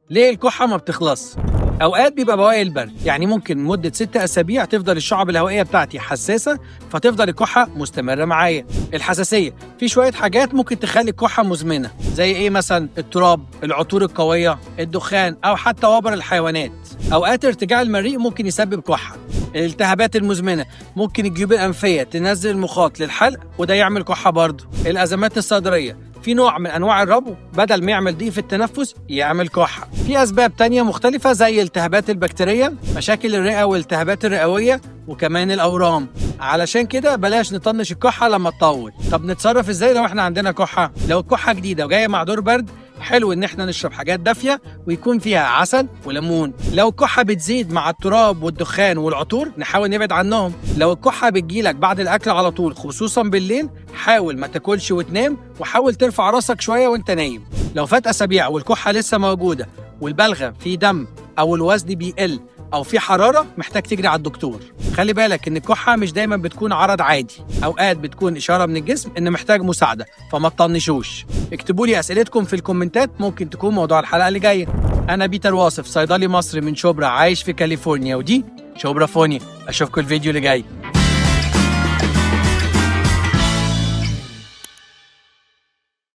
ليه الكحة ما بتخلص؟ أوقات بيبقى بواقي البرد، يعني ممكن مدة 6 أسابيع تفضل الشعب الهوائية بتاعتي حساسة، فتفضل الكحة مستمرة معايا. الحساسية في شوية حاجات ممكن تخلي الكحة مزمنة، زي إيه مثلا؟ التراب، العطور القوية، الدخان، أو حتى وبر الحيوانات. أوقات ارتجاع المريء ممكن يسبب كحة. الالتهابات المزمنة، ممكن الجيوب الأنفية تنزل المخاط للحلق وده يعمل كحة برضه. الأزمات الصدرية، في نوع من أنواع الربو بدل ما يعمل ضيق في التنفس يعمل كحة. في أسباب تانية مختلفة زي التهابات البكتيرية، مشاكل الرئة والالتهابات الرئوية، وكمان الأورام. علشان كده بلاش نطنش الكحة لما تطول. طب نتصرف ازاي لو احنا عندنا كحة؟ لو الكحة جديدة وجاية مع دور برد، حلو ان احنا نشرب حاجات دافية ويكون فيها عسل وليمون. لو الكحة بتزيد مع التراب والدخان والعطور، نحاول نبعد عنهم. لو الكحة بتجيلك بعد الأكل على طول خصوصا بالليل، حاول ما تاكلش وتنام، وحاول ترفع راسك شوية وانت نايم. لو فات أسابيع والكحة لسه موجودة والبلغم في دم أو الوزن بيقل أو في حرارة، محتاج تجري على الدكتور. خلي بالك إن الكحة مش دايما بتكون عرض عادي، أوقات بتكون إشارة من الجسم إن محتاج مساعدة، فما تطنشوش. اكتبوا لي أسئلتكم في الكومنتات، ممكن تكون موضوع الحلقة اللي جاية. أنا بيتر واصف، صيدلي مصري من شبرا عايش في كاليفورنيا، ودي شبرا فونيا. أشوفكم الفيديو اللي جاي.